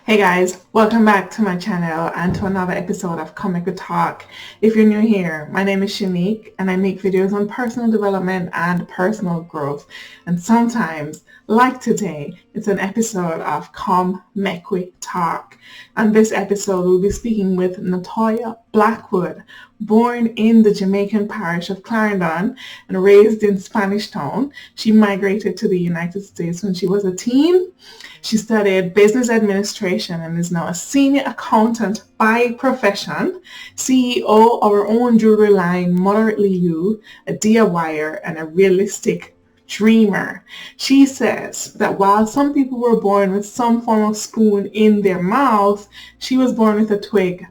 Hey guys, welcome back to my channel and to another episode of Comic with Talk. If you're new here, my name is Shanique and I make videos on personal development and personal growth. And sometimes, like today, it's an episode of Come Make We Talk. And this episode we'll be speaking with Notoya Blackwood, born in the Jamaican parish of Clarendon and raised in Spanish Town. She migrated to the United States when she was a teen. She studied business administration and is now a senior accountant by profession, CEO of her own jewelry line, Moderately You, a DIYer, and a realistic dreamer. She says that while some people were born with some form of spoon in their mouth, she was born with a twig.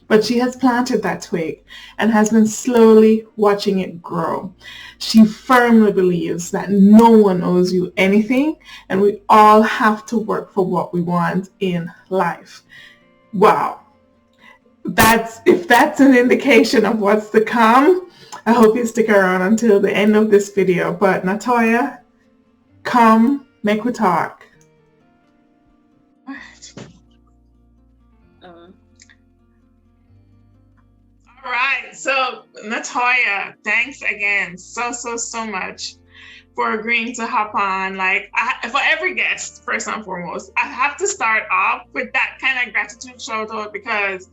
But she has planted that twig and has been slowly watching it grow. She firmly believes that no one owes you anything and we all have to work for what we want in life. Wow. If that's an indication of what's to come, I hope you stick around until the end of this video. But Notoya, come make we talk. All right, so Notoya, thanks again so much for agreeing to hop on. For every guest, first and foremost, I have to start off with that kind of gratitude shout out because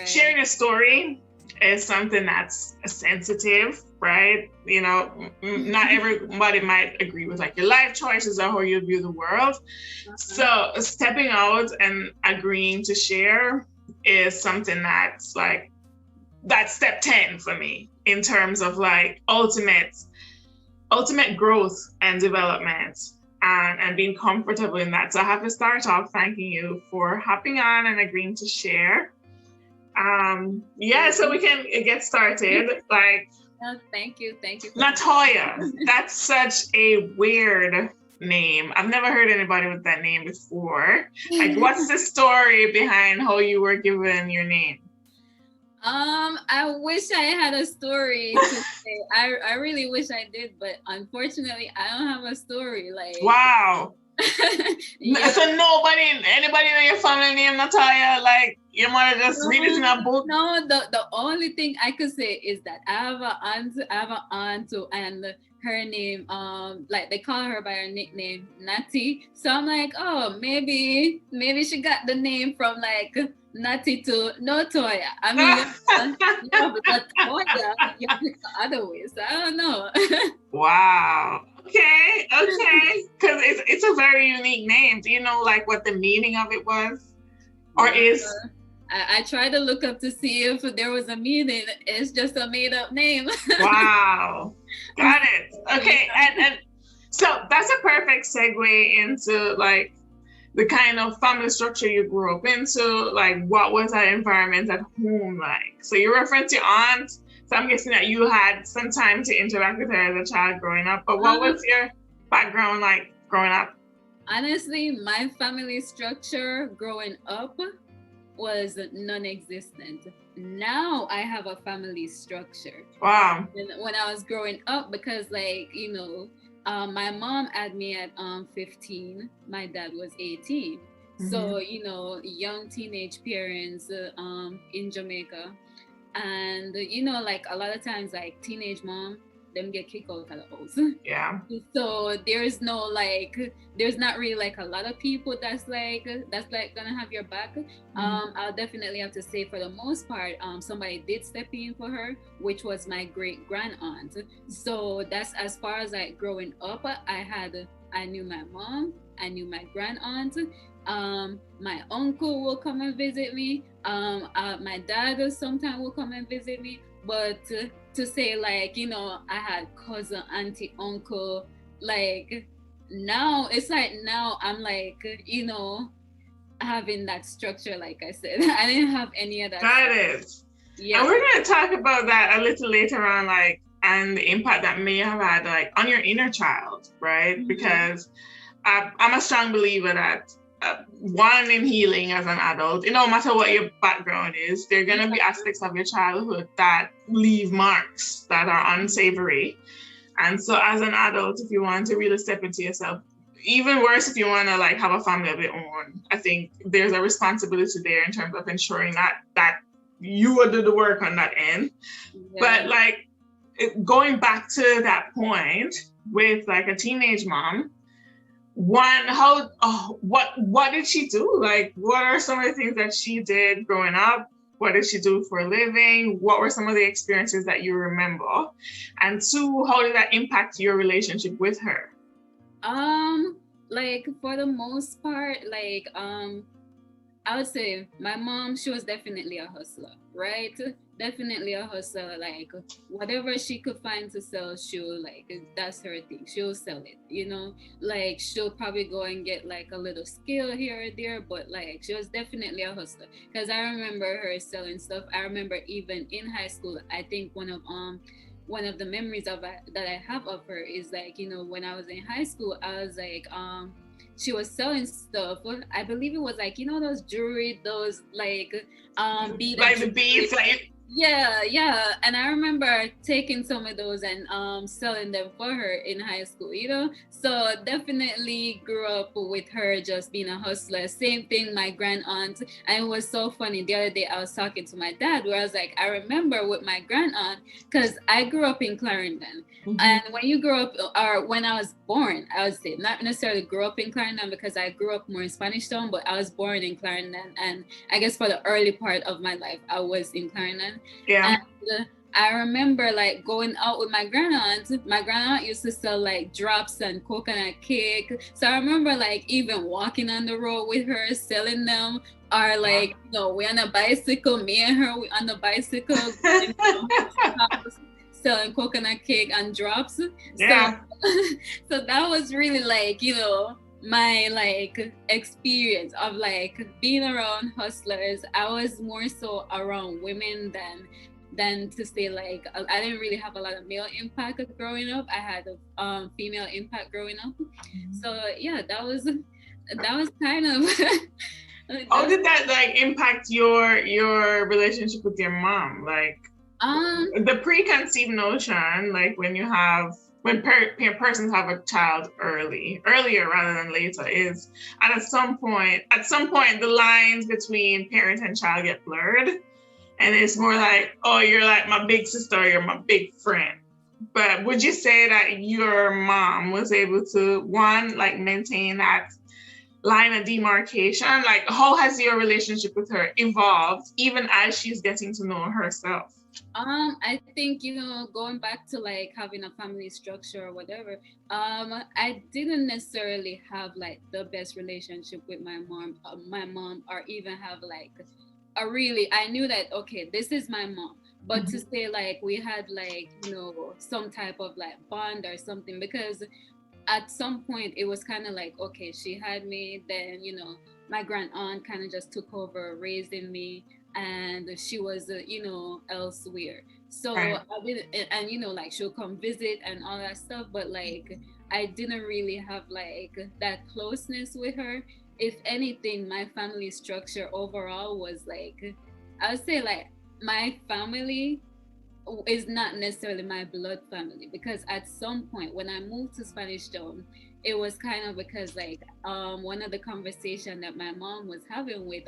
sharing a story is something that's sensitive, right? You know, not everybody might agree with your life choices or how you view the world. So stepping out and agreeing to share is something that's step 10 for me in terms of ultimate growth and development and being comfortable in that. So I have to start off thanking you for hopping on and agreeing to share. So we can get started. Thank you. Notoya, that's such a weird name. I've never heard anybody with that name before. What's the story behind how you were given your name? I wish I had a story to say. I really wish I did, but unfortunately, I don't have a story. Wow. Yeah. So anybody know your family name, Notoya? Your mother just read it in a book? No, the only thing I could say is that I have an aunt too, and her name, they call her by her nickname, Natty. So I'm like, oh, maybe she got the name from Natty to Notoya. I mean, but Notoya, you have it the other way. So I don't know. Wow. Okay. Because it's a very unique name. Do you know what the meaning of it was, or is? I tried to look up to see if there was a meaning. It's just a made up name. Wow. Got it. Okay. And so that's a perfect segue into the kind of family structure you grew up into. What was that environment at home like? So you referenced your aunt. So I'm guessing that you had some time to interact with her as a child growing up. But what was your background like growing up? Honestly, my family structure growing up was non-existent. Now I have a family structure. Wow. And when I was growing up, because my mom had me at 15, my dad was 18. Mm-hmm. So young teenage parents in Jamaica, and a lot of times teenage mom, them get kicked out of the house. Yeah. So there's no there's not really a lot of people that's gonna have your back. Mm-hmm. I'll definitely have to say for the most part, somebody did step in for her, which was my great grand aunt. So that's as far as growing up. I knew my mom, I knew my grand aunt. My uncle will come and visit me. My dad sometimes will come and visit me. But to say I had cousin, auntie, uncle, now it's now I'm having that structure. Like I said, I didn't have any of that. Got it. Yeah. And we're going to talk about that a little later on, and the impact that may have had on your inner child, right? Mm-hmm. Because I'm a strong believer that one, in healing as an adult, no matter what your background is, there are going to be aspects of your childhood that leave marks that are unsavory. And so as an adult, if you want to really step into yourself, even worse if you want to like have a family of your own. I think there's a responsibility there in terms of ensuring that you will do the work on that end. Yeah. But like going back to that point with like a teenage mom, what did she do? Like, what are some of the things that she did growing up? What did she do for a living? What were some of the experiences that you remember? And two, how did that impact your relationship with her? Like for the most part, like I would say my mom, she was definitely a hustler, right? Definitely a hustler. Like whatever she could find to sell, she'll like that's her thing. She'll sell it, you know. Like she'll probably go and get like a little skill here or there, but like she was definitely a hustler. Because I remember her selling stuff. I remember even in high school, I think one of the memories of that I have of her is like, you know, when I was in high school, I was like she was selling stuff. I believe it was like, you know, those jewelry, those like beaded like the beads, like yeah. And I remember taking some of those and selling them for her in high school, you know. So definitely grew up with her just being a hustler. Same thing, my grand aunt. And it was so funny. The other day I was talking to my dad where I was like, I remember with my grand aunt, because I grew up in Clarendon. And when you grow up, or when I was born, I would say not necessarily grew up in Clarendon because I grew up more in Spanish Town, but I was born in Clarendon, and I guess for the early part of my life, I was in Clarendon. yeah. And I remember like going out with my grandaunt. My grandaunt used to sell like drops and coconut cake. So I remember like even walking on the road with her, selling them. Or like, you know, we on a bicycle, me and her, we on the bicycle, going from house to house, selling coconut cake and drops. Yeah. So that was really like, you know, my like experience of like being around hustlers. I was more so around women than to say like I didn't really have a lot of male impact growing up. I had a female impact growing up. So yeah, that was kind of how did that like impact your relationship with your mom? Like the preconceived notion, like when you have persons have a child earlier rather than later, is at some point the lines between parent and child get blurred, and it's more like, oh, you're like my big sister, you're my big friend. But would you say that your mom was able to like maintain that line of demarcation? Like, how has your relationship with her evolved even as she's getting to know herself? I think, you know, going back to like having a family structure or whatever, I didn't necessarily have like the best relationship with my mom, or even have like I knew that, okay, this is my mom. But to say like we had like, you know, some type of like bond or something, because at some point it was kind of like, okay, she had me, then, you know, my grand aunt kind of just took over raising me, and she was you know, elsewhere. So Right. I didn't, and you know, like she'll come visit and all that stuff, but like I didn't really have like that closeness with her. If anything, my family structure overall was like, I would say like my family is not necessarily my blood family, because at some point when I moved to Spanish Town, it was kind of because like one of the conversation that my mom was having with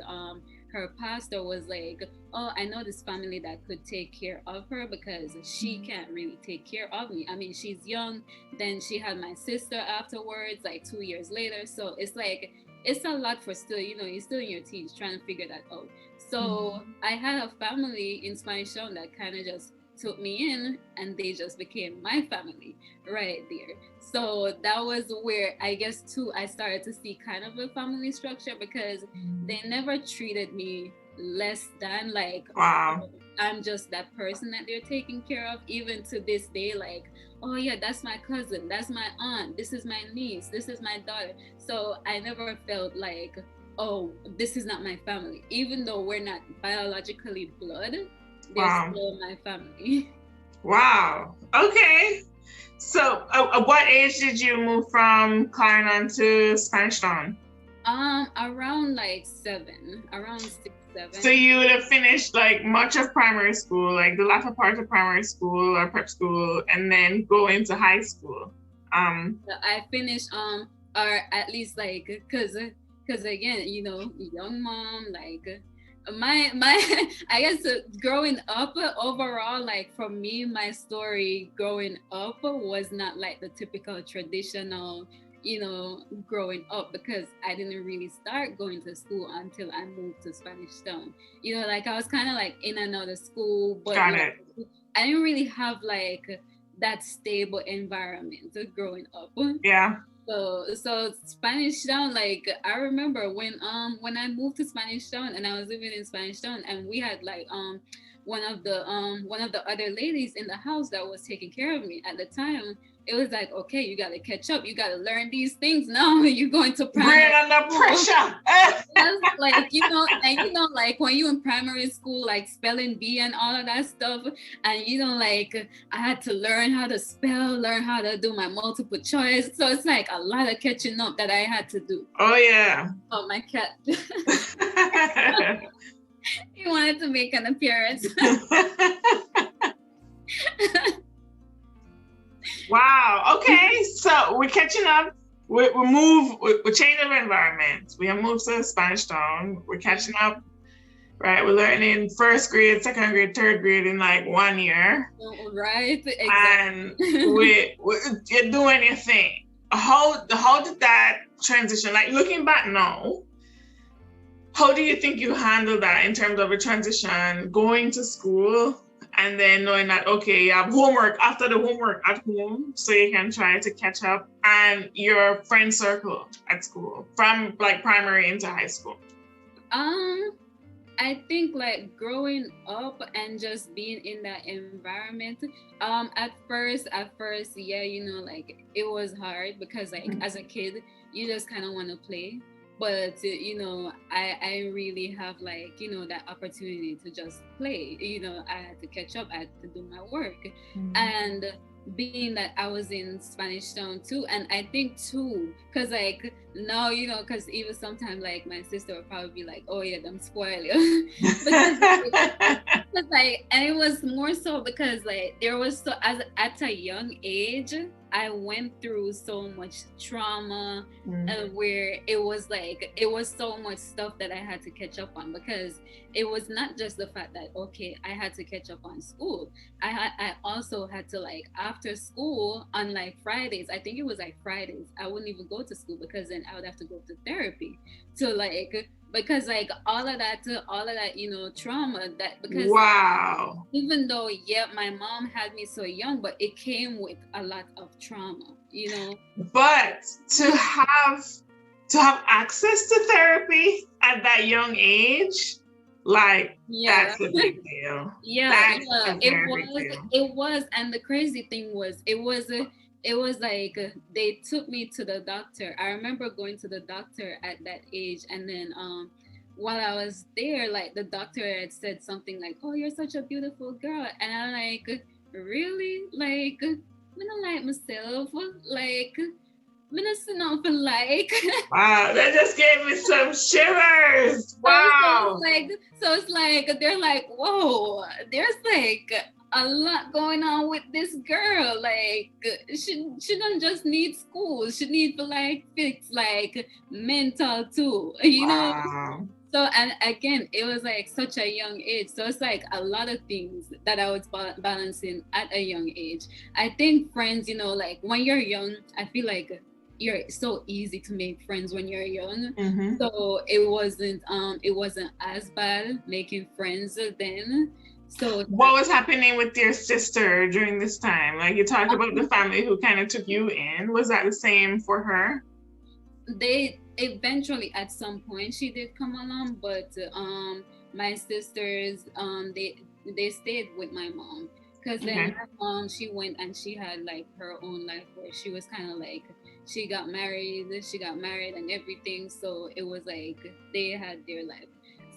her pastor was like, oh, I know this family that could take care of her because she can't really take care of me. I mean, she's young, then she had my sister afterwards, like 2 years later. So it's like, it's a lot for still, you know, you're still in your teens trying to figure that out. So I had a family in Spanish Town that kind of just took me in, and they just became my family right there. So that was where I guess too I started to see kind of a family structure, because they never treated me less than like, Wow. I'm just that person that they're taking care of. Even to this day, like, oh yeah, that's my cousin, that's my aunt, this is my niece, this is my daughter. So I never felt like, oh, this is not my family. Even though we're not biologically blood, they're still my family. Wow. Okay. So at what age did you move from Clarendon to Spanish Town? Around like 7, around 6, 7. So you would have finished like much of primary school, like the latter part of primary school or prep school, and then go into high school. I finished or at least like, because again, you know, young mom, like my I guess growing up overall, like for me, my story growing up was not like the typical traditional, you know, growing up, because I didn't really start going to school until I moved to Spanish Town. You know, like I was kind of like in another school, but Got like it. I didn't really have like that stable environment growing up. Yeah. So Spanish Town, like I remember when I moved to Spanish Town and I was living in Spanish Town, and we had like one of the other ladies in the house that was taking care of me at the time. It was like, okay, you gotta catch up, you gotta learn these things now. You're going to primary Brain under school. pressure. Yes, like you know, and you know, like when you in primary school, like spelling bee and all of that stuff, and you know, like I had to learn how to spell, learn how to do my multiple choice. So it's like a lot of catching up that I had to do. Oh yeah. Oh, my cat. He wanted to make an appearance. Wow. Okay. So we're catching up. We change of environment. We have moved to Spanish Town. We're catching up. Right. We're learning first grade, second grade, third grade in like 1 year. Right. Exactly. And you're doing your thing. How did that transition? Like looking back now, how do you think you handled that in terms of a transition, going to school and then knowing that, okay, you have homework after the homework at home, so you can try to catch up, and your friend circle at school from like primary into high school? I think like growing up and just being in that environment, at first, yeah, you know, like it was hard because like as a kid, you just kind of want to play. But you know, I really have like, you know, that opportunity to just play. You know, I had to catch up, I had to do my work. And being that I was in Spanish Town too, and I think too, because like now, you know, because even sometimes like my sister would probably be like, oh yeah, them spoil you. because like, and it was more so because like there was, so as at a young age I went through so much trauma, where it was like, it was so much stuff that I had to catch up on, because it was not just the fact that, okay, I had to catch up on school. I also had to, like, after school on like Fridays, I think it was like Fridays, I wouldn't even go to school because then I would have to go to therapy to like, because like all of that, you know, trauma, that because Wow. even though, yeah, my mom had me so young, but it came with a lot of trauma, you know. But to have access to therapy at that young age, like, Yeah, that's a big deal. yeah, That's yeah, a very big deal. it was, and the crazy thing was, it was like they took me to the doctor. I remember going to the doctor at that age, and then while I was there, like the doctor had said something like, "Oh, you're such a beautiful girl," and I'm like, "Really? Like, I don't like myself. Like, I don't see nothing like." Wow, that just gave me some shivers. Wow. So it's like they're like, "Whoa, there's like a lot going on with this girl. Like, she don't just need school. She need to like fix like mental too, you know." Wow. So, and again, it was like such a young age. So it's like a lot of things that I was balancing at a young age. I think friends, you know, like when you're young, I feel like you're so easy to make friends when you're young. So it wasn't as bad making friends then. So what was happening with your sister during this time? Like, you talked about the family who kind of took you in. Was that the same for her? They eventually, at some point, she did come along, but my sisters, they stayed with my mom, because then my mom, she went and she had like her own life where she was kind of like, she got married and everything. So it was like they had their life.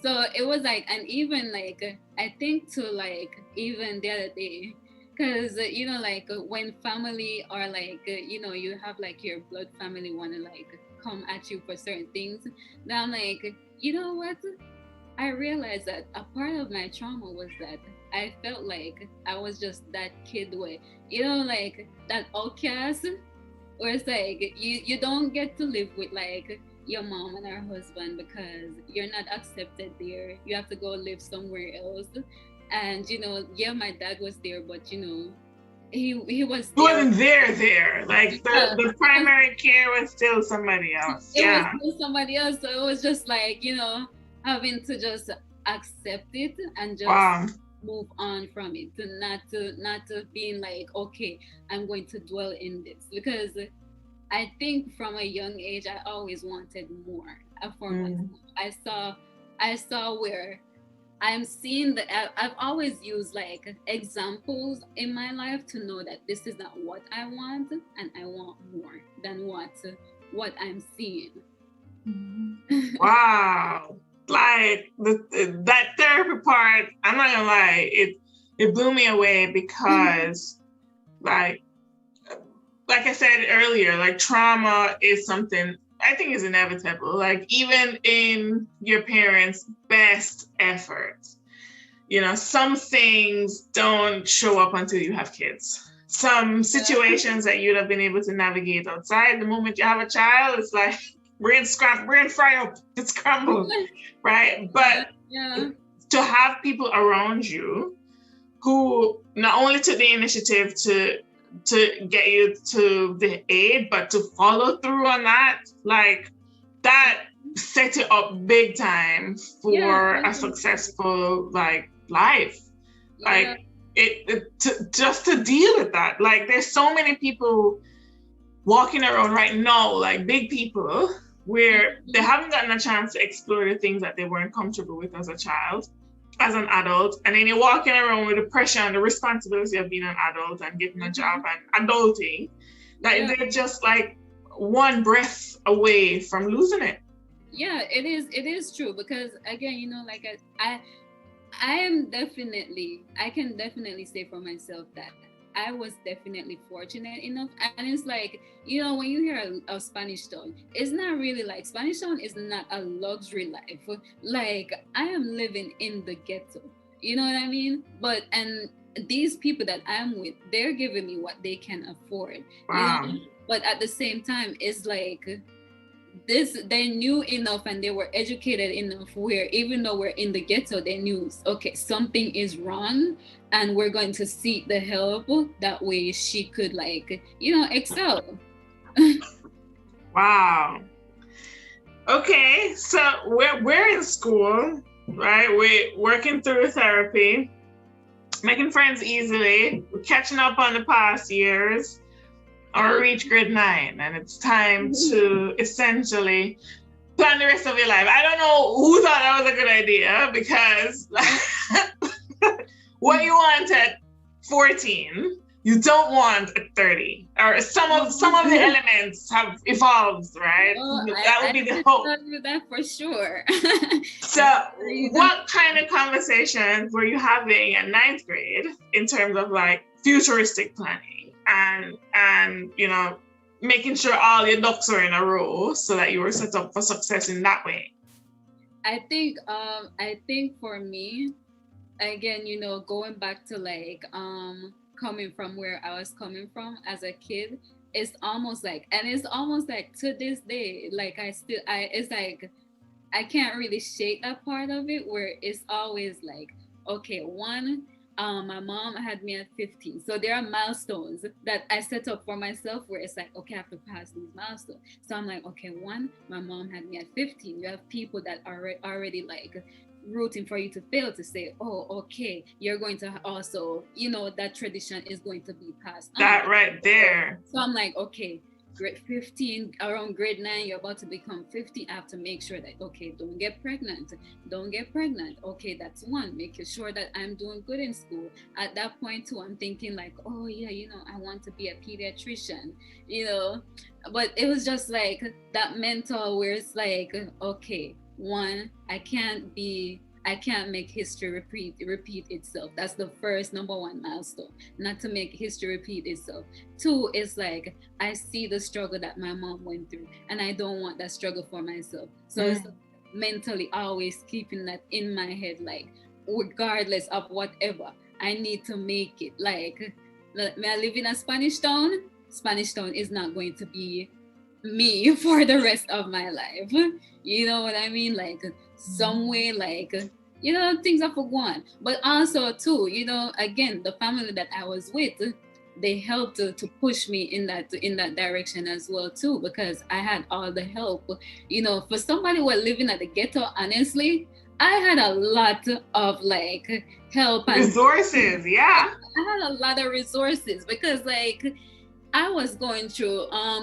So it was like, and even like I think to like even the other day, because you know, like when family are like, you know, you have like your blood family want to like come at you for certain things. Now I'm like, you know what? I realized that a part of my trauma was that I felt like I was just that kid where, you know, like that outcast. Or it's like you don't get to live with like your mom and her husband because you're not accepted there. You have to go live somewhere else. And yeah, my dad was there, but he was He there. wasn't there. Like Yeah, the primary care was still somebody else. it was Yeah. with somebody else, so it was just like having to just accept it and just Wow. move on from it, to not to being like, okay, I'm going to dwell in this, because I think from a young age I always wanted more for myself. I saw where I'm seeing that I've always used like examples in my life to know that this is not what I want, and I want more than what I'm seeing. Wow. Like that therapy part, I'm not gonna lie, it blew me away because like I said earlier, like trauma is something I think is inevitable. Like even in your parents' best efforts, some things don't show up until you have kids. Some situations that you'd have been able to navigate outside, the moment you have a child, it's like brain fry up, it's scrambled, right? But Yeah. to have people around you who not only took the initiative to get you to the aid, but to follow through on that, like that set it up big time for a successful like life. Like just to deal with that. Like there's so many people walking around right now, like big people, where they haven't gotten a chance to explore the things that they weren't comfortable with as a child, as an adult, and then you're walking around with the pressure and the responsibility of being an adult and getting a job and adulting. Like they're just like one breath away from losing it. Yeah, it is true, because again, like I I can definitely say for myself that I was definitely fortunate enough. And it's like, when you hear of Spanish Town, it's not really like Spanish Town is not a luxury life. Like, I am living in the ghetto. You know what I mean? And these people that I'm with, they're giving me what they can afford. Wow. But at the same time, it's like, they knew enough and they were educated enough where even though we're in the ghetto, they knew, okay, something is wrong and we're going to seek the help. That way she could excel. Wow. Okay, so we're in school, right? We're working through therapy, making friends easily, we're catching up on the past years, or reach grade 9, and it's time to essentially plan the rest of your life. I don't know who thought that was a good idea, because what you want at 14, you don't want at 30, or some of the elements have evolved, right? That would be the hope. That for sure. So what kind of conversations were you having at 9th grade in terms of like futuristic planning and making sure all your ducks are in a row so that you were set up for success in that way? I think for me, again, going back to like coming from where I was coming from as a kid, it's almost like to this day, like it's like I can't really shake that part of it, where it's always like, okay, one, my mom had me at 15. So there are milestones that I set up for myself where it's like, okay, I have to pass these milestones. So I'm like, okay, one, my mom had me at 15. You have people that are already like rooting for you to fail, to say, oh, okay, you're going to also, that tradition is going to be passed on. That right there. So I'm like, okay, grade 15, around grade 9, you're about to become 50. I have to make sure that, okay, don't get pregnant. Okay, that's one. Making sure that I'm doing good in school. At that point too, I'm thinking like, oh yeah, I want to be a pediatrician, but it was just like that mental where it's like, okay, one, I can't make history repeat itself. That's the first number one milestone, not to make history repeat itself. Two is like, I see the struggle that my mom went through and I don't want that struggle for myself. So it's mentally always keeping that in my head, like regardless of whatever, I need to make it. Like, may I live in a Spanish town? Spanish Town is not going to be me for the rest of my life. You know what I mean? Like some way, like, you know, things are for one. But also too, you know, again, the family that I was with, they helped to push me in that direction as well too, because I had all the help. You know, for somebody who was living at the ghetto, honestly, I had a lot of like help and resources. Yeah, I had a lot of resources because like I was going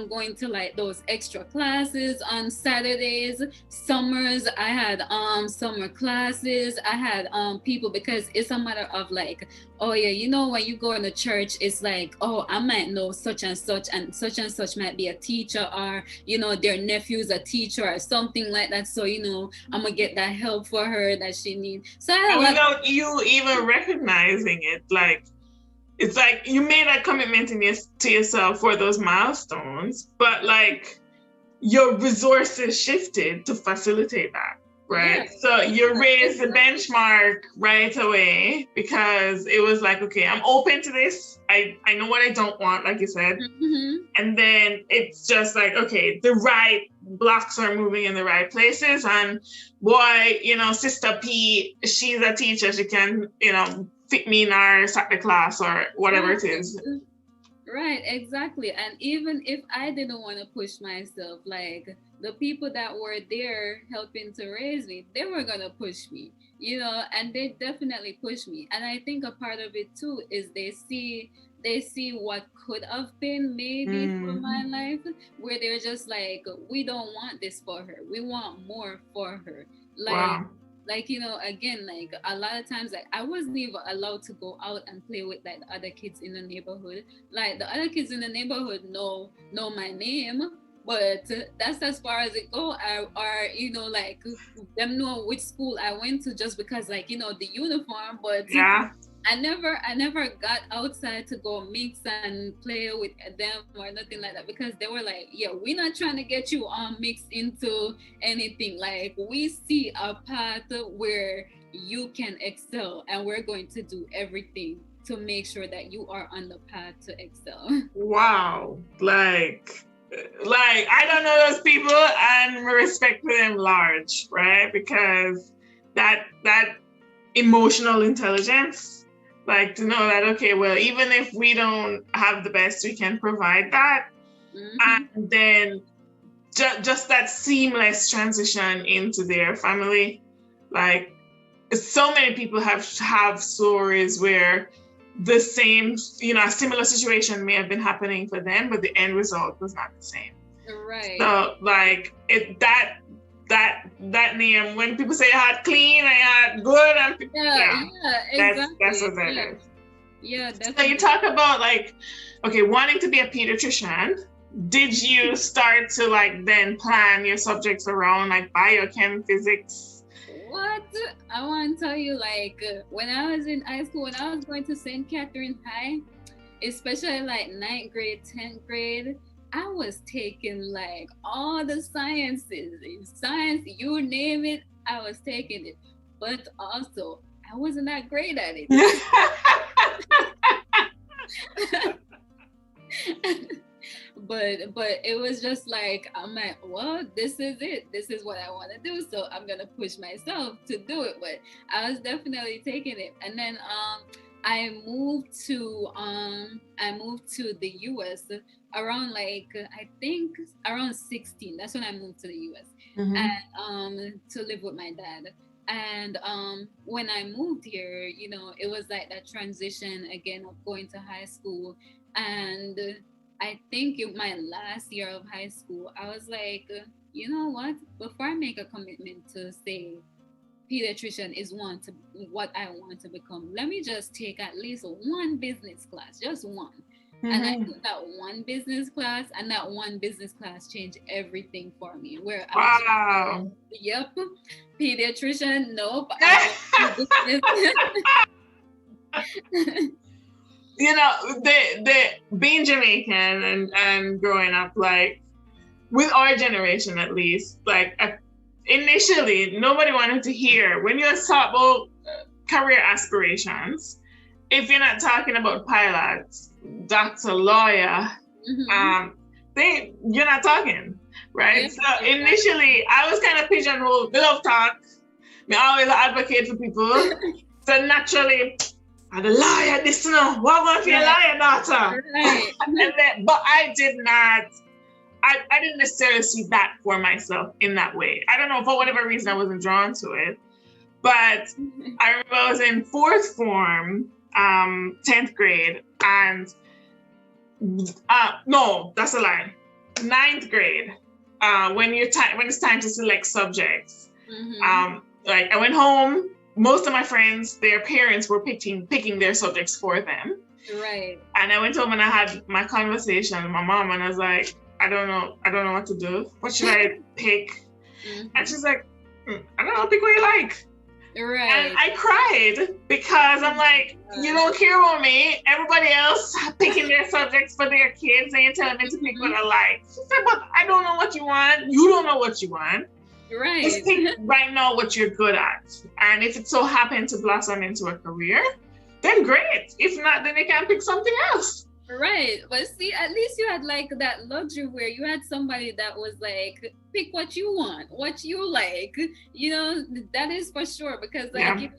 going to like those extra classes on Saturdays. Summers I had summer classes. I had people, because it's a matter of like, oh yeah, you know, when you go in the church, it's like, oh, I might know such and such might be a teacher, or you know, their nephew's a teacher or something like that. So you know, I'm gonna get that help for her that she needs. So I had without you even recognizing it, like, it's like you made a commitment to yourself for those milestones, but like your resources shifted to facilitate that, right? Yeah. So you raised the benchmark right away because it was like, okay, I'm open to this. I know what I don't want, like you said. Mm-hmm. And then it's just like, okay, the right blocks are moving in the right places. And boy, you know, Sister P, she's a teacher. She can, you know, fit me in our Saturday class or whatever it is. Right, exactly. And even if I didn't want to push myself, like the people that were there helping to raise me, they were gonna push me, you know, and they definitely push me. And I think a part of it too is they see what could have been maybe for my life, where they're just like, we don't want this for her. We want more for her. Like Wow. like, you know, again, like a lot of times, like I wasn't even allowed to go out and play with like the other kids in the neighborhood. Like the other kids in the neighborhood know my name, but that's as far as it go. Or you know, like them know which school I went to just because, like, you know, the uniform. But yeah, I never got outside to go mix and play with them or nothing like that, because they were like, yeah, we're not trying to get you mixed into anything. Like, we see a path where you can excel, and we're going to do everything to make sure that you are on the path to excel. Wow. Like I don't know those people, and respect for them large, right? Because that emotional intelligence, like to know that, okay, well, even if we don't have the best, we can provide that. And then just that seamless transition into their family. Like, so many people have stories where the same, you know, a similar situation may have been happening for them, but the end result was not the same. Right. So like that name, when people say I had clean, I had good, and exactly. that's what that is. Yeah, definitely. So you talk about like, okay, wanting to be a pediatrician. Did you start to like then plan your subjects around like biochem, physics? What? I want to tell you, like, when I was in high school, when I was going to St. Catherine High, especially like 9th grade, 10th grade, I was taking like all the sciences, science, you name it, I was taking it. But also, I wasn't that great at it. But it was just like, I'm like, well, this is it. This is what I want to do. So I'm gonna push myself to do it. But I was definitely taking it. And then I moved to the US around like, I think around 16. That's when I moved to the US. And to live with my dad. And when I moved here, you know, it was like that transition again of going to high school. And I think in my last year of high school, I was like, you know what? Before I make a commitment to say pediatrician is what I want to become, let me just take at least one business class, just one. And I took that one business class, and that one business class changed everything for me. Where I was like, yep, pediatrician, nope. You know, the being Jamaican and growing up, like with our generation at least, like initially nobody wanted to hear when you talk about career aspirations. If you're not talking about pilots, doctor, lawyer, you're not talking, right? Yeah. So initially, I was kind of pigeonholed. They love talk. Me always advocate for people. So naturally, I'm the liar. This no, what going to be a liar, daughter? Right. But I did not. I didn't necessarily see that for myself in that way. I don't know, for whatever reason I wasn't drawn to it. But I remember I was in fourth form, 10th grade, and no, that's a lie. 9th grade, when it's time to select subjects. Like I went home, most of my friends, their parents were picking their subjects for them. Right. And I went home and I had my conversation with my mom, and I was like, I don't know what to do. What should I pick? And she's like, I don't know, pick what you like. Right. And I cried because I'm like, you don't care about me. Everybody else picking their subjects for their kids, and you're telling me to pick what I like. She said, but I don't know what you want. You don't know what you want. Right. Just pick right now what you're good at. And if it so happened to blossom into a career, then great. If not, then they can pick something else. Right. But see, at least you had like that luxury where you had somebody that was like, pick what you want, what you like. You know, that is for sure. Because like,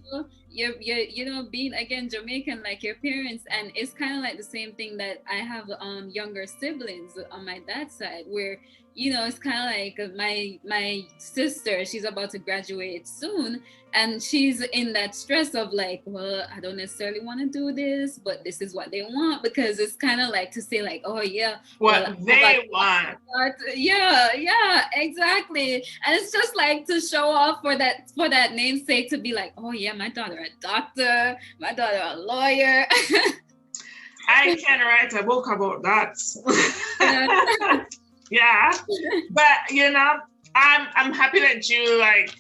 you know, being again Jamaican, like your parents, and it's kind of like the same thing that I have younger siblings on my dad's side, where you know, it's kind of like my sister, she's about to graduate soon, and she's in that stress of like, well, I don't necessarily want to do this, but this is what they want, because it's kind of like to say like, oh yeah, what they want. Yeah, exactly. And it's just like to show off for that namesake, to be like, oh yeah, my daughter a doctor, my daughter a lawyer. I can write a book about that. Yeah, but you know, I'm happy that you like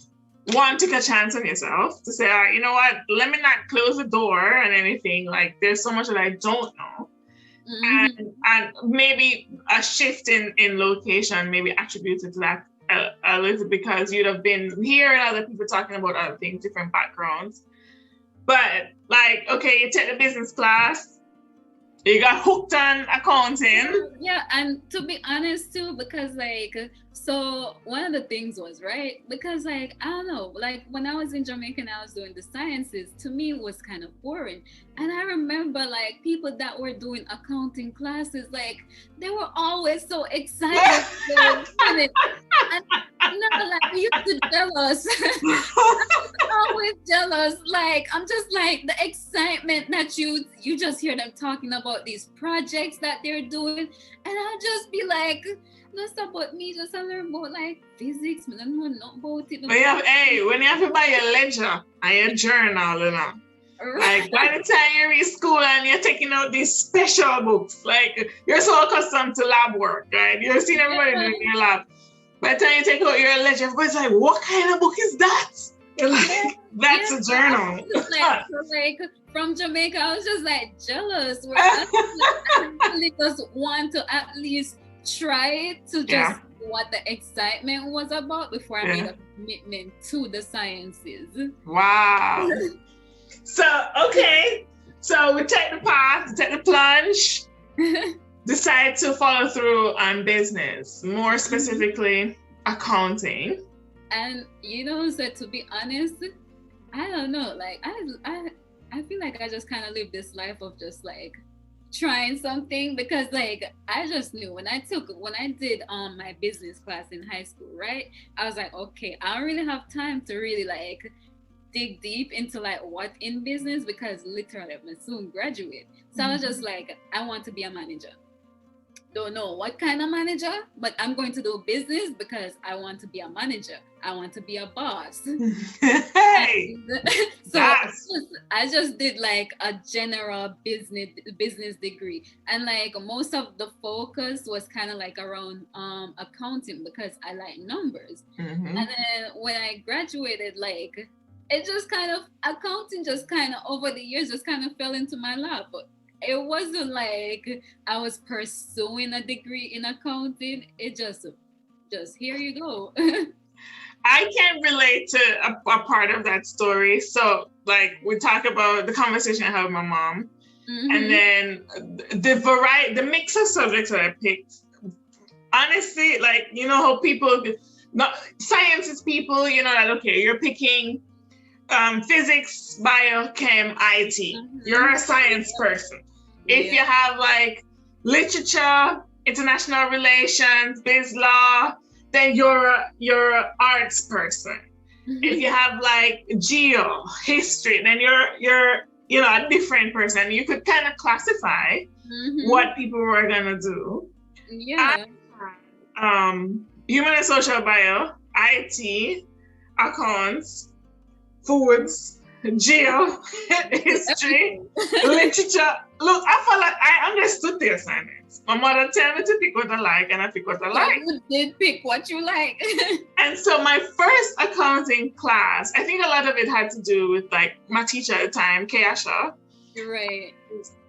want to take a chance on yourself to say, all right, you know what, let me not close the door and anything. Like there's so much that I don't know. And maybe a shift in location maybe attributed to that a little, because you'd have been hearing other people talking about other things, different backgrounds. But like, okay, you take the business class, you got hooked on accounting. Yeah, and to be honest too, because like, so one of the things was, right, because like, I don't know, like when I was in Jamaica and I was doing the sciences, to me it was kind of boring. And I remember like people that were doing accounting classes, like they were always so excited. And no, like we used to jealous. I'm always jealous. Like I'm just like the excitement that you just hear them talking about these projects that they're doing, and I'll just be like, not about me, just learn about like physics, I don't know nothing about it. When you have to buy your ledger and your journal, you know. Like by the time you reach school and you're taking out these special books, like you're so accustomed to lab work, right? You've seen everybody doing your lab. By the time you take out your ledger, everybody's like, what kind of book is that? Like, that's a journal. Like from Jamaica, I was just like jealous. Where I really just want to at least try to just what the excitement was about before I made a commitment to the sciences. Wow. So, okay. So we take the path, take the plunge, decide to follow through on business, more specifically accounting. And you know, so to be honest, I don't know, like I feel like I just kind of live this life of just like trying something, because like I just knew when I did my business class in high school, right? I was like, okay, I don't really have time to really like dig deep into like what in business, because literally I'm soon graduate. So I was just like, I want to be a manager. Don't know what kind of manager, but I'm going to do business because I want to be a manager. I want to be a boss. Hey, so I just did like a general business degree, and like most of the focus was kind of like around accounting, because I like numbers. And then when I graduated, like it just kind of, accounting just kind of over the years just kind of fell into my lap. But it wasn't like I was pursuing a degree in accounting. It just here you go. I can relate to a part of that story. So like we talk about the conversation I had with my mom. And then the mix of subjects that I picked, honestly, like, you know how people, not science is people, you know, that, okay, you're picking physics, bio, chem, IT. You're a science person. If you have like literature, international relations, biz law, then you're an arts person. If you have like geo, history, then you're you know, a different person. You could kind of classify what people were gonna do. Yeah. Human and social bio, IT, accounts, foods, geo, history, literature. Look, I felt like I understood the assignments. My mother told me to pick what I like, and I picked what I like. You did pick what you like. And so my first accounting class, I think a lot of it had to do with like my teacher at the time, Kayasha. Right.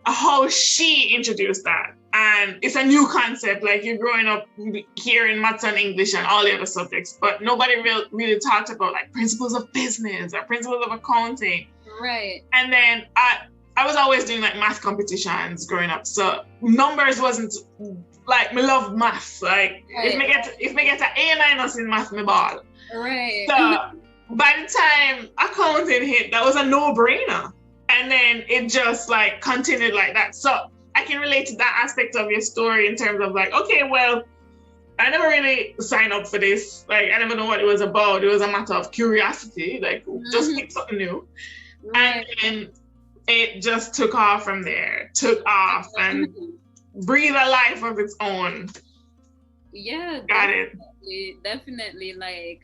How she introduced that. And it's a new concept, like you're growing up hearing maths and English and all the other subjects, but nobody really talked about like principles of business or principles of accounting. Right. And then I was always doing like math competitions growing up. So numbers wasn't like, me love math. Like if me get an A- in math, me ball. Right. So by the time accounting hit, that was a no-brainer. And then it just like continued like that. So I can relate to that aspect of your story in terms of like, okay, well, I never really signed up for this. Like, I never know what it was about. It was a matter of curiosity, like just pick something new. Right. And then it just took off from there, and breathed a life of its own. Yeah, got it. Definitely. Like,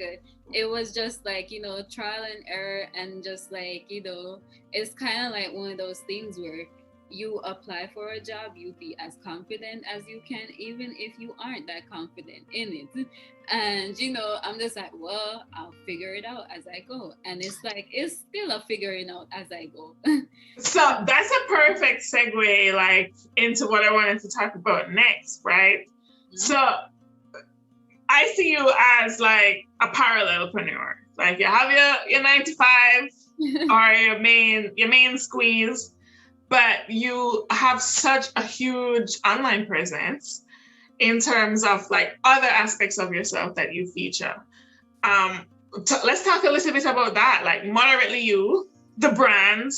it was just like, you know, trial and error, and just like, you know, it's kind of like one of those things where you apply for a job, you be as confident as you can, even if you aren't that confident in it. And, you know, I'm just like, well, I'll figure it out as I go. And it's like, it's still a figuring out as I go. So that's a perfect segue, like, into what I wanted to talk about next, right? Mm-hmm. So I see you as like a parallelpreneur. Like you have your 9 to 5 or your main squeeze, but you have such a huge online presence in terms of like other aspects of yourself that you feature. Let's talk a little bit about that, like Moderately You, the brand,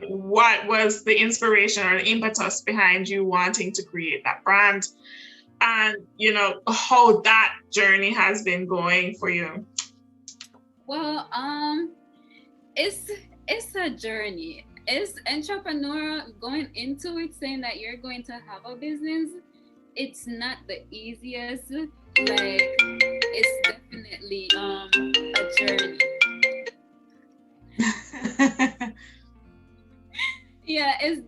what was the inspiration or the impetus behind you wanting to create that brand, and you know how that journey has been going for you. Well, it's a journey. It's entrepreneur going into it saying that you're going to have a business. It's not the easiest. Like, it's definitely a journey. Yeah, it's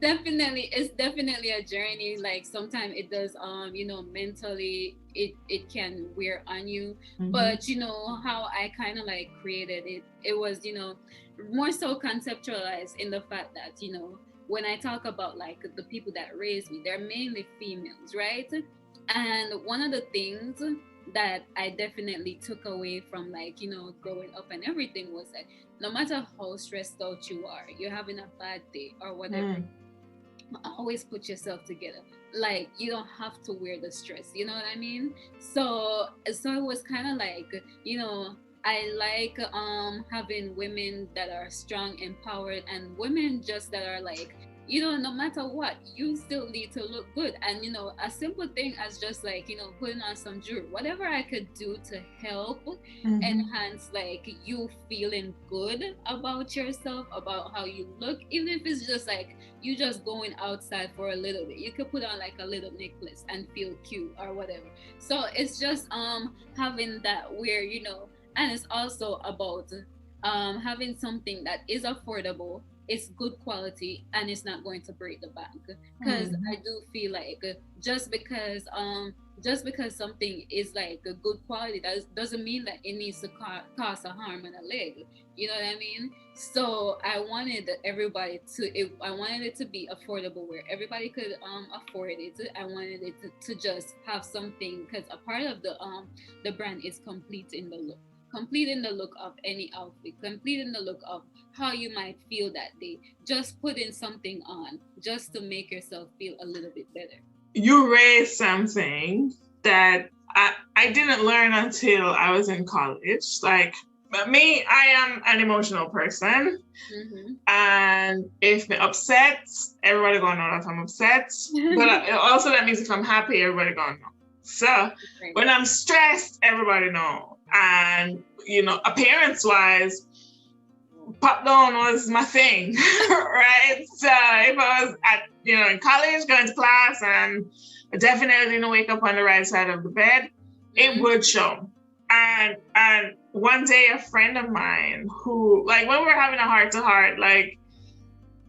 definitely a journey. Like sometimes it does you know, mentally it can wear on you. Mm-hmm. But you know how I kind of like created it was, you know, more so conceptualized in the fact that, you know, when I talk about like the people that raised me, they're mainly females, right? And one of the things that I definitely took away from, like, you know, growing up and everything was that no matter how stressed out you are, you're having a bad day or whatever, always put yourself together. Like, you don't have to wear the stress, you know what I mean? So it was kind of like, you know, I like having women that are strong, empowered, and women just that are like, you know, no matter what, you still need to look good. And, you know, a simple thing as just like, you know, putting on some jewelry, whatever I could do to help enhance like you feeling good about yourself, about how you look, even if it's just like you just going outside for a little bit, you could put on like a little necklace and feel cute or whatever. So it's just having that where, you know, and it's also about having something that is affordable, it's good quality, and it's not going to break the bank. Because I do feel like just because something is like a good quality, that doesn't mean that it needs to cost a arm and a leg. You know what I mean? So I wanted everybody I wanted it to be affordable where everybody could afford it. I wanted it to just have something, because a part of the brand is complete in the look. completing the look of any outfit, completing the look of how you might feel that day. Just putting something on just to make yourself feel a little bit better. You raised something that I didn't learn until I was in college. Like, me, I am an emotional person. Mm-hmm. And if I'm upset, everybody gonna know that I'm upset. But also that means if I'm happy, everybody gonna know. So when I'm stressed, everybody know. And, you know, appearance-wise, pop down was my thing, right? So if I was in college, going to class, and I definitely didn't wake up on the right side of the bed, it would show. And one day, a friend of mine who, like, when we were having a heart-to-heart, like,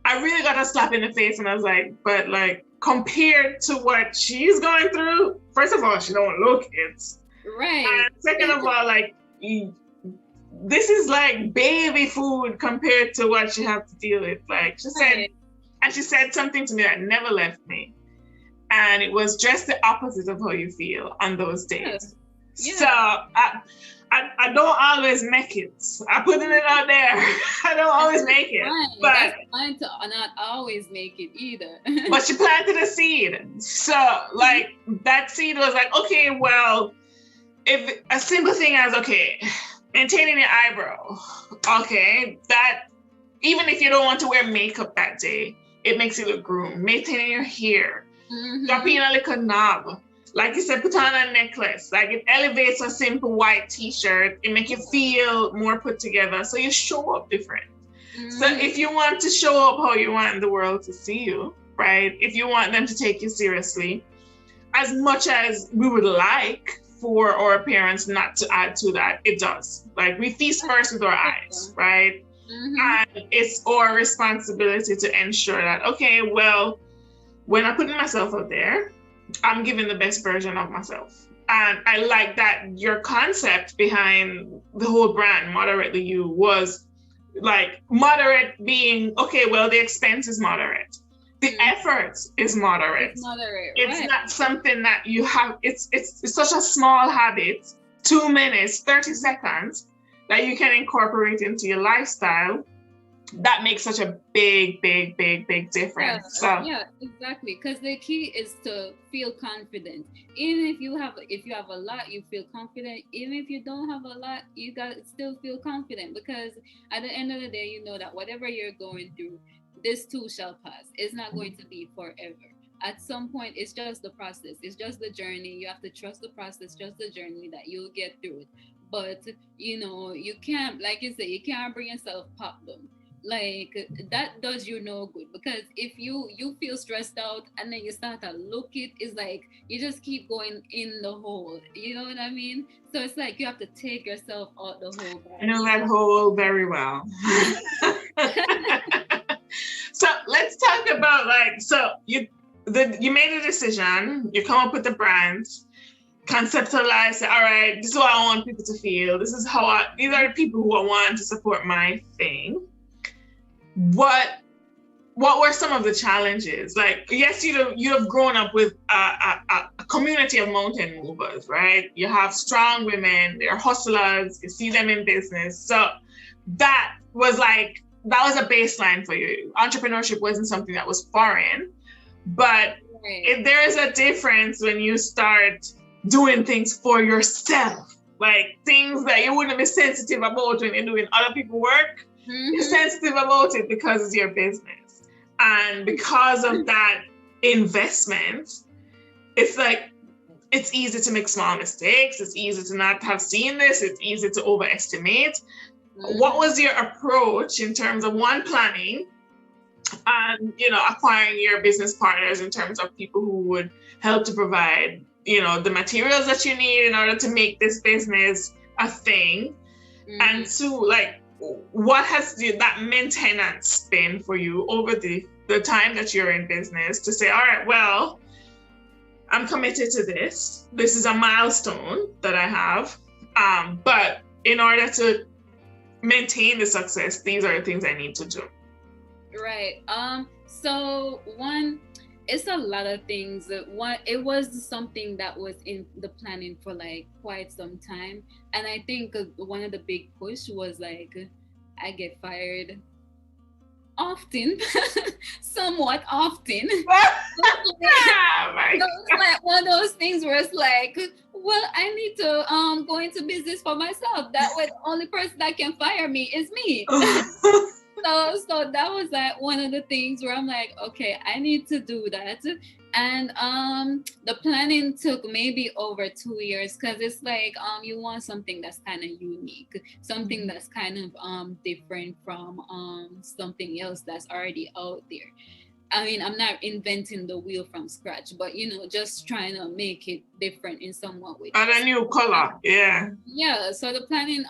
I really got a slap in the face, and I was like, but, like, compared to what she's going through, first of all, she don't look it. Right. And second of all, like, this is like baby food compared to what she had to deal with. Like, she said, and she said something to me that never left me. And it was just the opposite of how you feel on those days. Yeah. So I don't always make it. I put it out there. I don't always make it. Fine. But that's fine to not always make it either. But she planted a seed. So, like, that seed was like, okay, well, if a simple thing as, okay, maintaining your eyebrow, okay, that, even if you don't want to wear makeup that day, it makes you look groomed. Maintaining your hair, dropping a little knob, like you said, put on a necklace, like it elevates a simple white t-shirt, it makes you feel more put together, so you show up different. So if you want to show up how you want the world to see you, right, if you want them to take you seriously, as much as we would like for our appearance not to add to that, it does. Like, we feast first with our eyes, right? And it's our responsibility to ensure that, okay, well, when I'm putting myself out there, I'm giving the best version of myself. And I like that your concept behind the whole brand, Moderately You, was like moderate being, okay, well, the expense is moderate. The effort is moderate. It's not something that you have, it's such a small habit, 2 minutes, 30 seconds, that you can incorporate into your lifestyle. That makes such a big difference. Yeah, exactly. Because the key is to feel confident. Even if you have a lot, you feel confident. Even if you don't have a lot, you gotta still feel confident, because at the end of the day, you know that whatever you're going through, this too shall pass. It's not going to be forever. At some point, it's just the process. It's just the journey. You have to trust the process, just the journey, that you'll get through it. But, you know, you can't, like you say, you can't bring yourself pop them. Like, that does you no good, because if you feel stressed out and then you start to look it, it's like you just keep going in the hole. You know what I mean? So it's like you have to take yourself out the hole. I know that hole very well. So let's talk about, like, so you made a decision, you come up with the brand, conceptualize, say, all right, this is what I want people to feel. This is how these are the people who I want to support my thing. What were some of the challenges? Like, yes, you have grown up with a community of mountain movers, right? You have strong women, they're hustlers, you see them in business. So that was a baseline for you. Entrepreneurship wasn't something that was foreign, but there is a difference when you start doing things for yourself, like things that you wouldn't be sensitive about when you're doing other people's work. You're sensitive about it because it's your business. And because of that investment, it's like, it's easy to make small mistakes. It's easy to not have seen this. It's easy to overestimate. What was your approach in terms of planning and, acquiring your business partners in terms of people who would help to provide, the materials that you need in order to make this business a thing? And two, like, what has that maintenance been for you over the time that you're in business to say, all right, well, I'm committed to this. This is a milestone that I have. But in order to maintain the success, these are the things I need to do. Right. So one, it's a lot of things. One, it was something that was in the planning for like quite some time, and I think one of the big push was like I get fired often, somewhat often. Oh my So it's like one of those things where it's like, well, I need to go into business for myself. That way, the only person that can fire me is me. God. So that was like one of the things where I'm like, okay, I need to do that. And the planning took maybe over 2 years, because it's like you want something that's kind of unique, something that's kind of different from something else that's already out there. I mean, I'm not inventing the wheel from scratch, but just trying to make it different in somewhat way. And a new color, yeah. Yeah, so the planning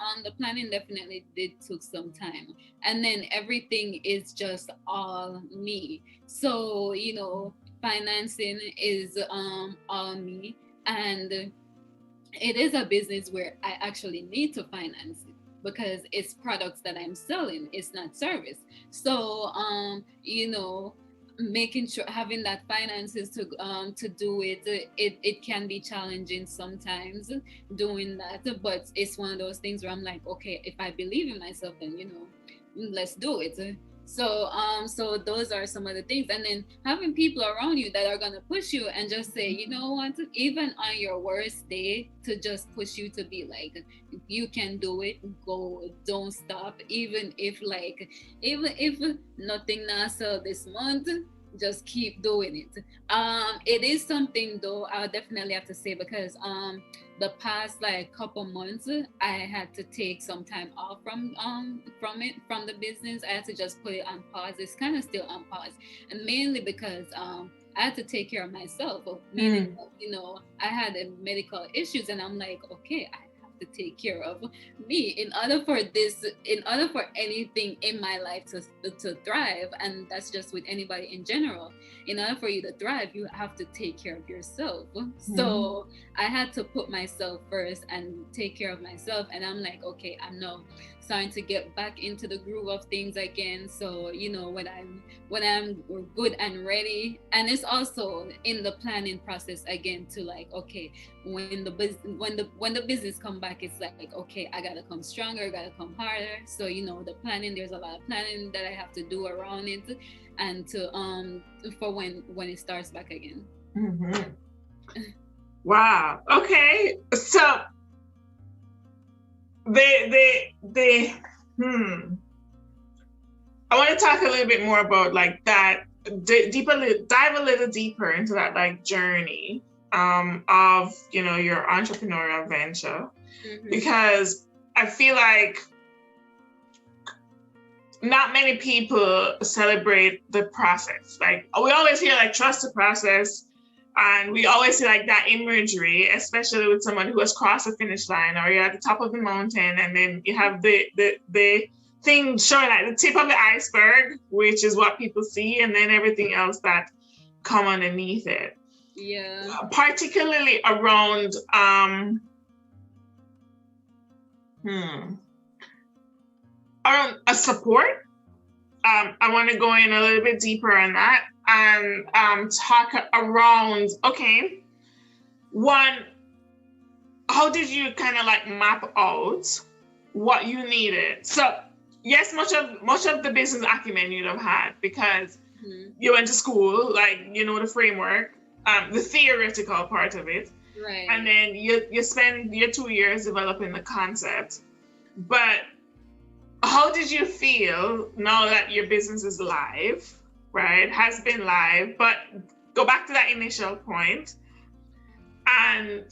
definitely did took some time, and then everything is just all me. So financing is all me, and it is a business where I actually need to finance it because it's products that I'm selling, it's not service. So making sure having that finances to do it, it can be challenging sometimes doing that, but it's one of those things where I'm like, okay, if I believe in myself, then let's do it. So those are some of the things, and then having people around you that are gonna push you and just say, you know what, even on your worst day, to just push you to be like, you can do it, go, don't stop, even if nothing not sell this month, just keep doing it. It is something though, I'll definitely have to say, because the past like couple months I had to take some time off from the business. I had to just put it on pause. It's kind of still on pause, and mainly because I had to take care of myself, meaning I had medical issues, and I'm like, okay, I have to take care of me in order for anything in my life to thrive. And that's just with anybody in general. In order for you to thrive, you have to take care of yourself. So I had to put myself first and take care of myself, and I'm like, okay, I'm now starting to get back into the groove of things again. So when I'm good and ready, and it's also in the planning process again to like, okay, when the business come back, it's like, okay, I gotta come stronger, I gotta come harder. So the planning, there's a lot of planning that I have to do around it, and to for when it starts back again. Wow. Okay. So they I want to talk a little bit more about like that, dive a little deeper into that like journey of your entrepreneurial venture, because I feel like not many people celebrate the process. Like we always hear like trust the process, and we always see like that imagery, especially with someone who has crossed the finish line, or you're at the top of the mountain and then you have the thing showing like the tip of the iceberg, which is what people see, and then everything else that come underneath it. Yeah. Particularly around around a support. I want to go in a little bit deeper on that and talk around, okay, one, how did you kind of like map out what you needed? So yes, much of the business acumen you'd have had because you went to school, like the framework, the theoretical part of it, right? And then you spend your 2 years developing the concept. But how did you feel now that your business is live, right? Has been live, but go back to that initial point. And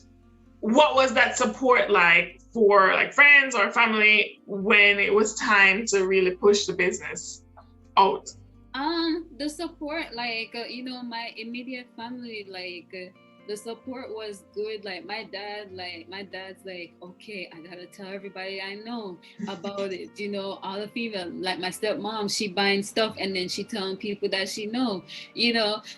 what was that support like for like friends or family when it was time to really push the business out? The support, like my immediate family, like the support was good. Like my dad's like, okay, I gotta tell everybody I know about it. All the female, like my stepmom, she buying stuff and then she telling people that she know.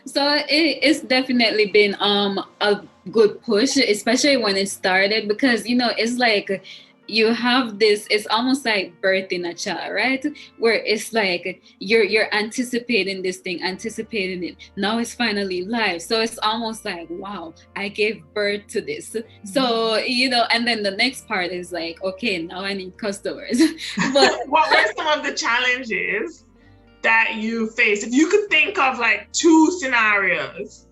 So it's definitely been a good push, especially when it started, because it's like you have this, it's almost like birthing a child, right? Where it's like you're anticipating this thing, anticipating it, now it's finally live, so it's almost like, wow, I gave birth to this. So and then the next part is like, okay, now I need customers. But what were some of the challenges that you faced, if you could think of like 2 scenarios?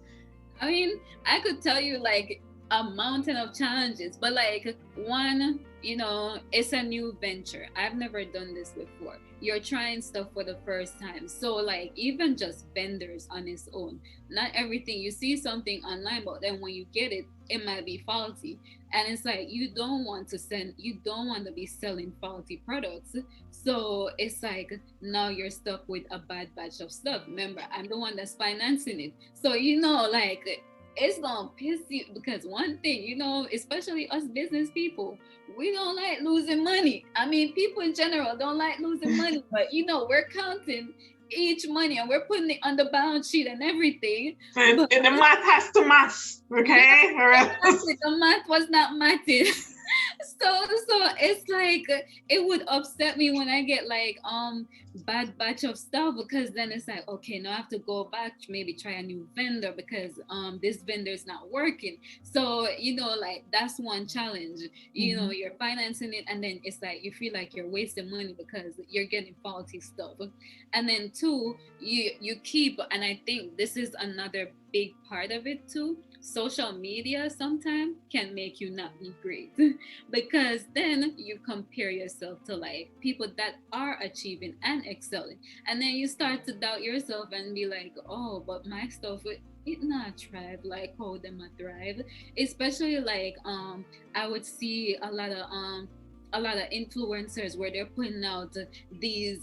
I mean, I could tell you like a mountain of challenges, but like one, it's a new venture. I've never done this before. You're trying stuff for the first time. So like even just vendors on its own, not everything, you see something online, but then when you get it, it might be faulty. And it's like, you don't want to be selling faulty products. So it's like, now you're stuck with a bad batch of stuff. Remember, I'm the one that's financing it. So, like, it's gonna piss you, because one thing, especially us business people, we don't like losing money. I mean, people in general don't like losing money, but we're counting each money and we're putting it on the balance sheet and everything. And the math has to math, okay? The math was not matted. So it's like, it would upset me when I get like bad batch of stuff, because then it's like, okay, now I have to go back, maybe try a new vendor, because this vendor is not working. So like, that's one challenge. You're financing it, and then it's like you feel like you're wasting money because you're getting faulty stuff. And then 2, you keep, and I think this is another big part of it too, social media sometimes can make you not be great, because then you compare yourself to like people that are achieving and excelling, and then you start to doubt yourself and be like, oh, but my stuff, it not thrive like how them a thrive. Especially like I would see a lot of influencers where they're putting out these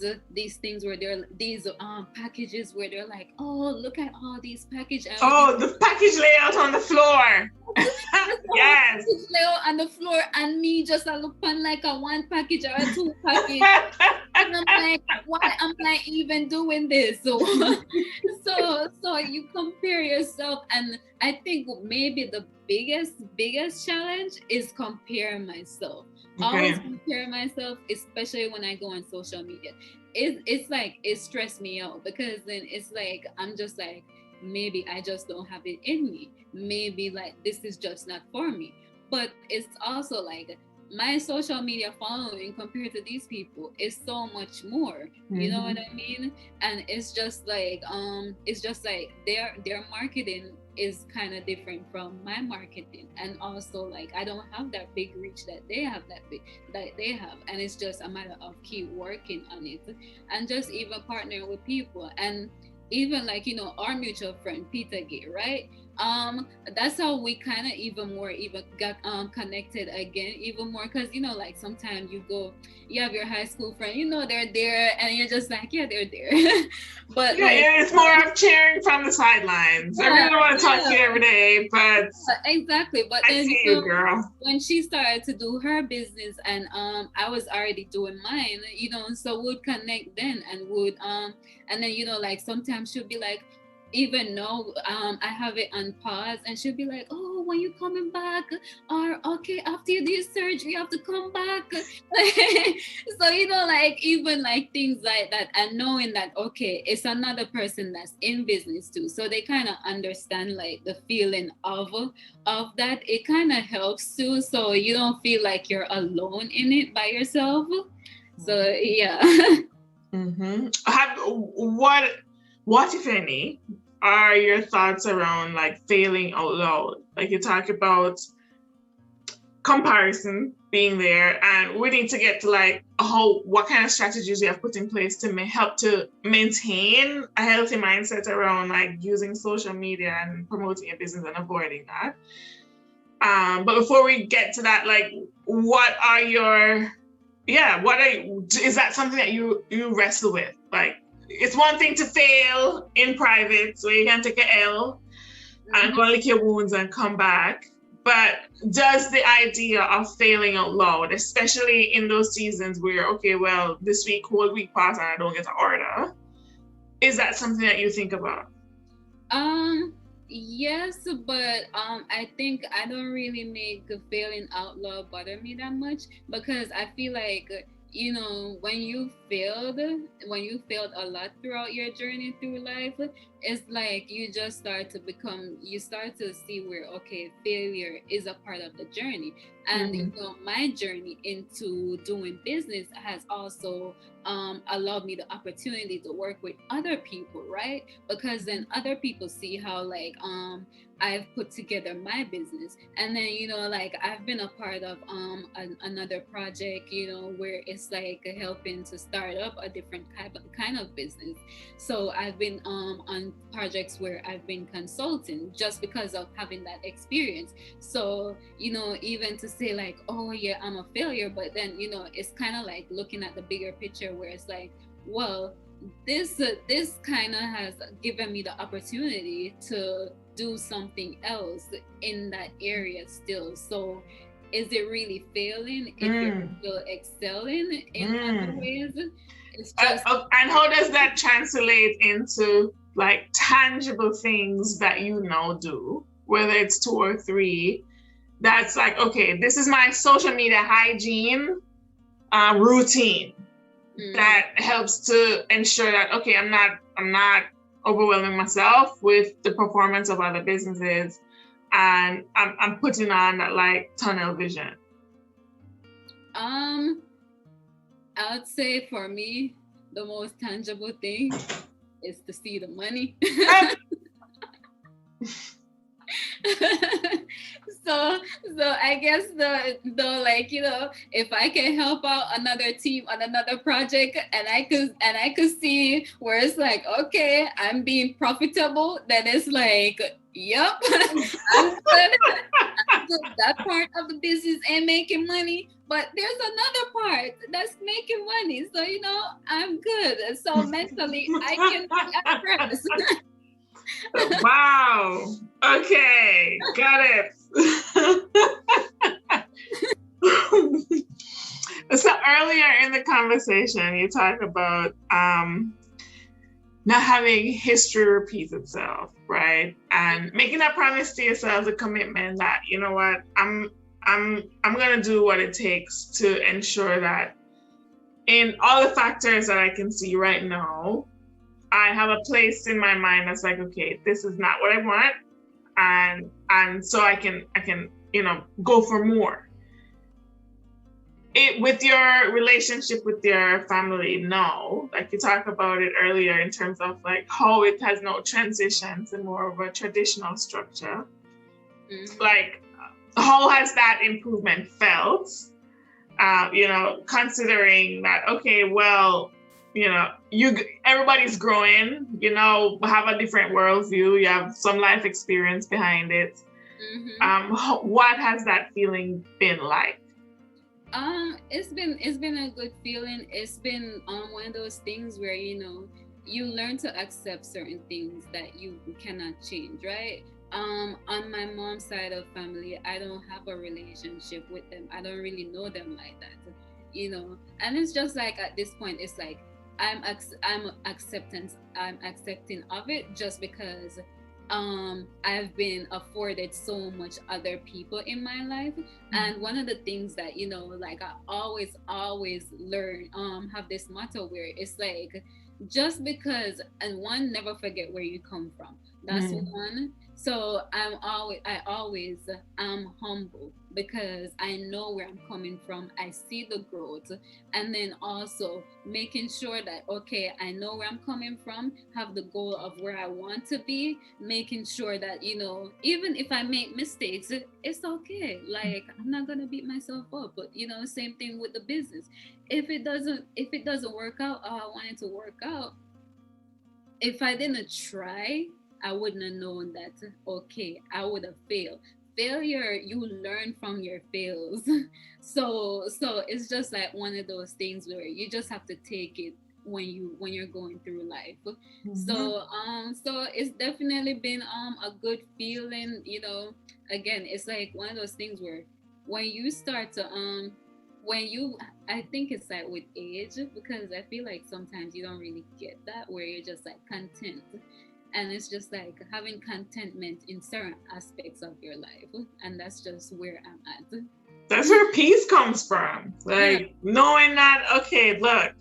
things, where they're these packages where they're like, oh, look at all these packages. Oh, the package layout on the floor. Yes. Layout on the floor, and me just look on like a 1 package or a 2 package. And I'm like, why am I even doing this? So you compare yourself, and I think maybe the biggest challenge is comparing myself. Okay. Always compare myself, especially when I go on social media. It's like, it stressed me out, because then it's like, I'm just like, maybe I just don't have it in me. Maybe like this is just not for me. But it's also like, my social media following compared to these people is so much more. You know what I mean? And it's just like their marketing is kind of different from my marketing, and also like, I don't have that big reach that they have, and it's just a matter of keep working on it, and just even partnering with people. And even like, our mutual friend Peter Gay, right? That's how we kind of even got connected again, even more, because like sometimes you have your high school friend, they're there, and you're just like, yeah, they're there. But yeah, it's more of cheering from the sidelines. I really want to talk to you every day, but exactly. But I then, see you, girl. When she started to do her business, and I was already doing mine, so we'd connect then, and would and then like sometimes she'll be like, even though I have it on pause, and she'll be like, oh, when you coming back, or okay, after you do surgery you have to come back. So like, even like things like that, and knowing that, okay, it's another person that's in business too, so they kind of understand like the feeling of that. It kind of helps too, so you don't feel like you're alone in it by yourself. So yeah. What if any are your thoughts around like failing out loud? Like, you talk about comparison being there, and we need to get to like what kind of strategies you have put in place to help to maintain a healthy mindset around like using social media and promoting your business and avoiding that. But before we get to that, like, is that something that you wrestle with? Like, it's one thing to fail in private, so you can take a L and go lick your wounds and come back. But does the idea of failing out loud, especially in those seasons where, okay, well, this whole week passed and I don't get an order, is that something that you think about? Yes, but I think I don't really make failing out loud bother me that much, because I feel like, when you failed a lot throughout your journey through life, it's like you start to see where, okay, failure is a part of the journey. And Mm-hmm. my journey into doing business has also allowed me the opportunity to work with other people, right? Because then other people see how, like, I've put together my business, and then, like, I've been a part of another project, where it's like helping to start up a different kind of business. So I've been on projects where I've been consulting just because of having that experience. So, even to say like, oh yeah, I'm a failure, but then, it's kind of like looking at the bigger picture, where it's like, well, this kind of has given me the opportunity to do something else in that area still. So is it really failing if you're Mm. still excelling in other Mm. ways? It's just And how does that translate into like tangible things that you now do, whether it's two or three? That's like, okay, this is my social media hygiene routine mm, that helps to ensure that, okay, I'm not overwhelming myself with the performance of other businesses, and I'm putting on that like tunnel vision. um I would say for me, the most tangible thing is to see the money. so so I guess the like, if I can help out another team on another project, and I could see where it's like, okay, I'm being profitable, then it's like, yep. I'm good. That part of the business ain't making money, but there's another part that's making money, so I'm good. So mentally I can be at rest. Wow. Okay, got it. So earlier in the conversation, you talked about not having history repeat itself, right? And making that promise to yourself, a commitment that, you know what, I'm gonna do what it takes to ensure that in all the factors that I can see right now, I have a place in my mind that's like, okay, this is not what I want, and so I can go for more. It with your relationship with your family now, like you talked about it earlier in terms of like how it has no transitions and more of a traditional structure. Mhm. Like, how has that improvement felt? Considering that, okay, well, you everybody's growing, have a different worldview, you have some life experience behind it. Mhm. What has that feeling been like? It's been a good feeling. It's been one of those things where you learn to accept certain things that you cannot change, right? On my mom's side of family, I don't have a relationship with them. I don't really know them like that, And it's just like at this point, it's like I'm accepting of it, just because I've been afforded so much other people in my life. And one of the things that, like, I always learn, have this motto where it's like, just because, and one, never forget where you come from. That's Mm. one. So I always am humble, because I know where I'm coming from. I see the growth. And then also making sure that, okay, I know where I'm coming from, have the goal of where I want to be, making sure that, even if I make mistakes, it's okay. Like, I'm not gonna beat myself up. But same thing with the business. If it doesn't work out how I want it to work out, if I didn't try, I wouldn't have known that, okay, I would have failed. Failure, you learn from your fails. So it's just like one of those things where you just have to take it when you're going through life. Mhm. So it's definitely been a good feeling. Again, it's like one of those things where when you start to when you I think it's like with age, because I feel like sometimes you don't really get that, where you're just like content. And it's just like having contentment in certain aspects of your life. And that's just where I'm at. That's where peace comes from. Yeah. Like knowing that, okay, look,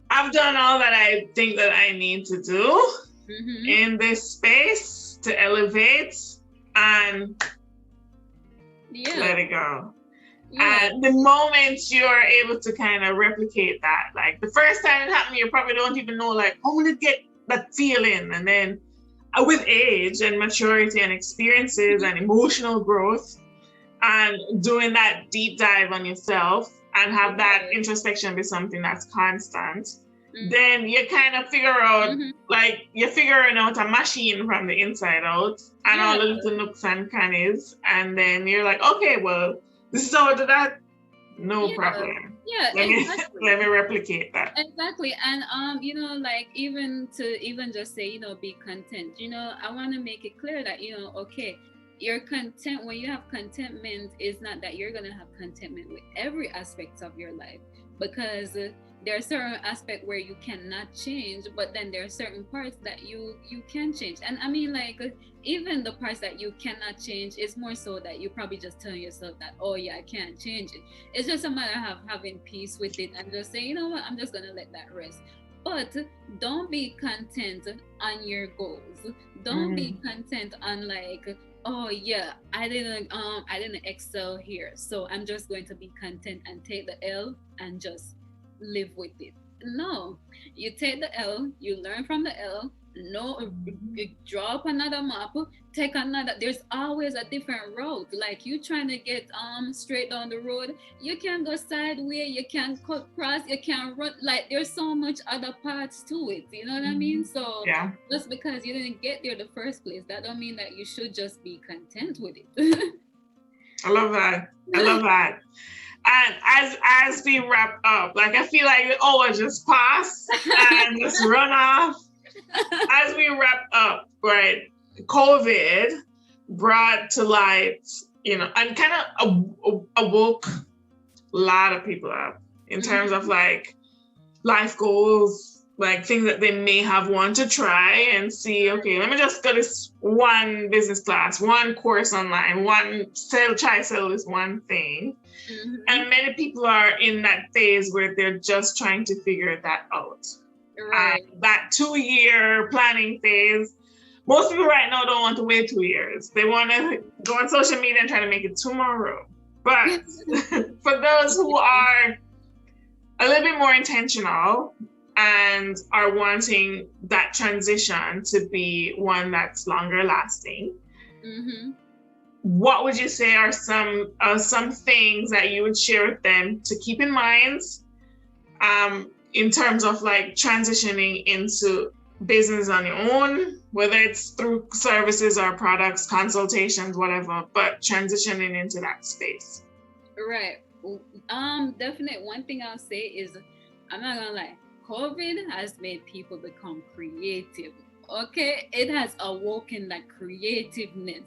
I've done all that I think that I need to do in this space to elevate and let it go. Yeah. And the moment you're able to kind of replicate that, like the first time it happened, you probably don't even know, like, how will it get that feeling? And then with age and maturity and experiences and emotional growth and doing that deep dive on yourself and have that introspection be something that's constant, then you kind of figure out, like, you're figuring out a machine from the inside out and all the little nooks and crannies. And then you're like, okay, well, this is how I do that. No problem. Yeah, exactly. Let me replicate that. Exactly. And you know, like even just say, you know, be content. You know, I want to make it clear that, you know, okay, you're content. When you have contentment, it's not that you're gonna have contentment with every aspect of your life, because there are certain aspects where you cannot change, but then there are certain parts that you can change. And I mean, like, even the parts that you cannot change, it's more so that you probably just telling yourself that, oh yeah, I can't change it. It's just a matter of having peace with it and just say, you know what, I'm just gonna let that rest. But don't be content on your goals. Don't be content on, like, oh yeah, I didn't excel here, so I'm just going to be content and take the L and just live with it. No, you take the L, you learn from the L. No, you draw up another map, take another. There's always a different road. Like, you trying to get straight down the road, you can go sideways, you can cut cross, you can run. Like, there's so much other parts to it. You know what I mean? So just because you didn't get there the first place, that don't mean that you should just be content with it. I love that. I love that. And as we wrap up, like, I feel like it always just pass and just run off. As we wrap up, right, COVID brought to light, you know, and kind of awoke a lot of people up in terms of, like, life goals, like things that they may have wanted to try and see, okay, let me just go this one business class, one course online, try sell this one thing. And many people are in that phase where they're just trying to figure that out. Right. That 2-year planning phase. Most people right now don't want to wait 2 years. They want to go on social media and try to make it tomorrow. But for those who are a little bit more intentional and are wanting that transition to be one that's longer lasting, what would you say are some things that you would share with them to keep in mind in terms of, like, transitioning into business on your own, whether it's through services or products, consultations, whatever, but transitioning into that space? Right. Definitely one thing I'll say is, I'm not gonna lie, COVID has made people become creative. Okay, it has awoken that creativeness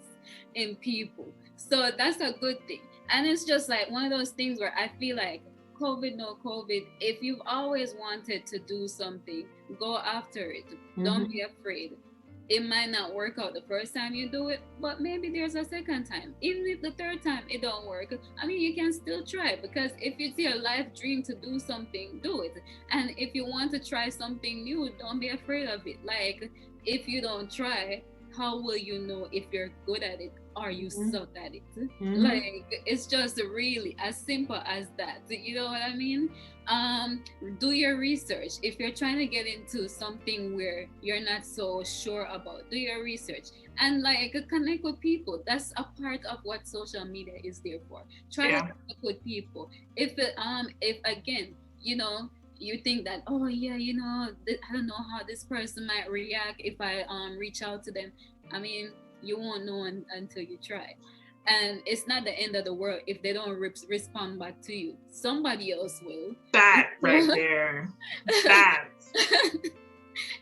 in people, so that's a good thing. And it's just like one of those things where I feel like, COVID, no COVID, if you've always wanted to do something, go after it. Don't be afraid. It might not work out the first time you do it, but maybe there's a second time. Even if the third time it don't work, I mean, you can still try, because if it's your life dream to do something, do it. And if you want to try something new, don't be afraid of it. Like, if you don't try, how will you know if you're good at it or you suck at it? Like, it's just really as simple as that. You know what I mean? Do your research. If you're trying to get into something where you're not so sure about, do your research and, like, connect with people. That's a part of what social media is there for. Try to connect with people. If again, you know, you think that, oh yeah, you know, I don't know how this person might react if I reach out to them. I mean, you won't know until you try. And it's not the end of the world if they don't respond back to you. Somebody else will. That right there. That.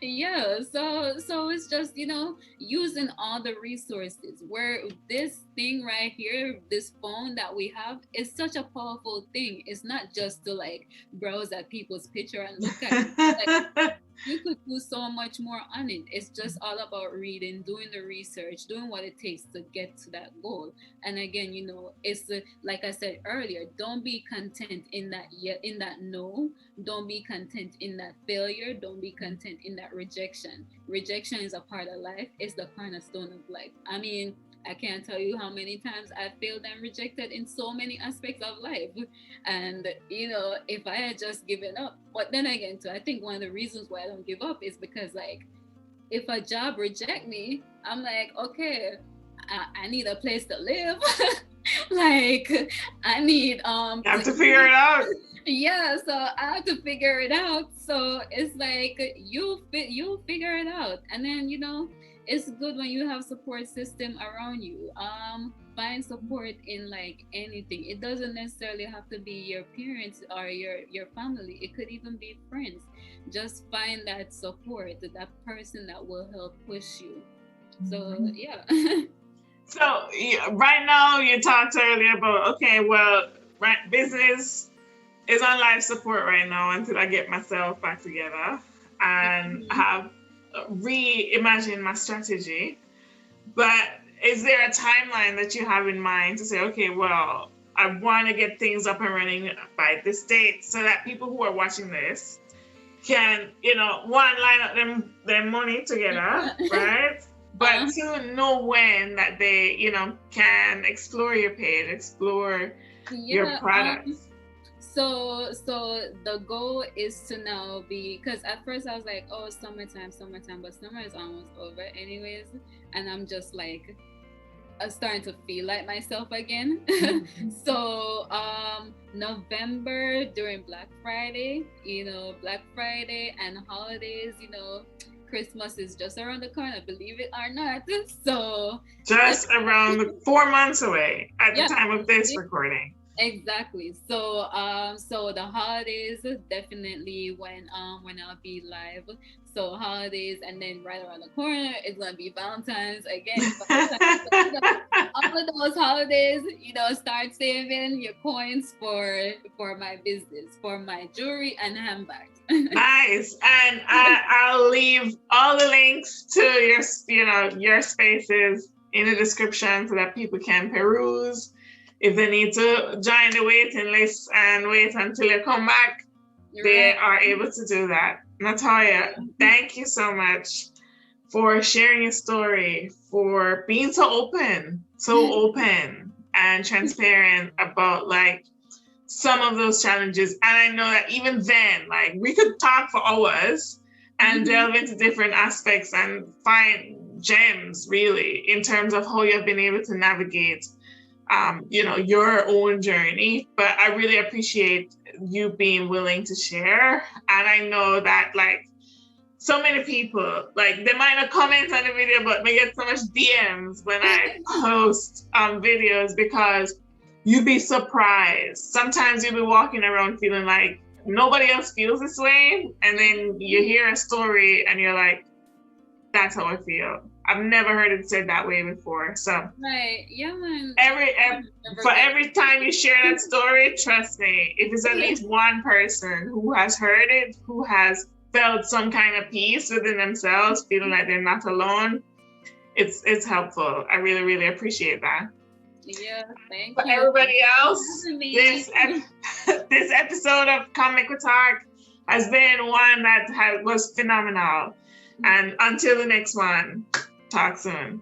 Yeah, so it's just, you know, using all the resources, where this thing right here, this phone that we have, is such a powerful thing. It's not just to, like, browse at people's picture and look at it. Like, you could do so much more on it. It's just all about reading, doing the research, doing what it takes to get to that goal. And again, it's like I said earlier, don't be content in that in that no. Don't be content in that failure. Don't be content in that rejection. Rejection is a part of life. It's the cornerstone of life. I mean, I can't tell you how many times I failed and rejected in so many aspects of life. And, if I had just given up, but then again, too, I think one of the reasons why I don't give up is because, like, if a job reject me, I'm like, okay, I need a place to live. Like, I need, You have to figure it out. Yeah, so I have to figure it out. So it's like you'll figure it out, and then it's good when you have support system around you. Find support in like anything. It doesn't necessarily have to be your parents or your family. It could even be friends. Just find that support, that person that will help push you. So yeah. So right now, you talked earlier about, okay, well, business is on life support right now until I get myself back together and have reimagined my strategy. But is there a timeline that you have in mind to say, okay, well, I want to get things up and running by this date so that people who are watching this can, one, line up their money together, right? But to know when that they, can explore your page, explore your products. So the goal is to now be, because at first I was like, oh, summertime, but summer is almost over anyways, and I'm just like starting to feel like myself again. So November during Black Friday and holidays, Christmas is just around the corner, believe it or not. So just around 4 months away at the time of this recording. Exactly. So the holidays definitely when I'll be live. So holidays, and then right around the corner it's gonna be Valentine's again. All of those holidays, start saving your coins for my business, for my jewelry and handbags. Nice. And I'll leave all the links to your spaces in the description so that people can peruse. If they need to join the waiting list and wait until you come back, they are able to do that. Notoya, thank you so much for sharing your story, for being so open and transparent about like some of those challenges. And I know that even then, like, we could talk for hours and delve into different aspects and find gems really in terms of how you've been able to navigate your own journey. But I really appreciate you being willing to share. And I know that like so many people, like, they might not comment on the video, but they get so much DMs when I post videos, because you'd be surprised. Sometimes you'll be walking around feeling like nobody else feels this way. And then you hear a story and you're like, that's how I feel. I've never heard it said that way before. So right, yeah, man. Every time you share that story, trust me, if it's at least one person who has heard it, who has felt some kind of peace within themselves, feeling like they're not alone, it's helpful. I really, really appreciate that. Yeah, thank you. For you. everybody else, this episode of Comic with Talk has been one that was phenomenal. And until the next one, talk soon.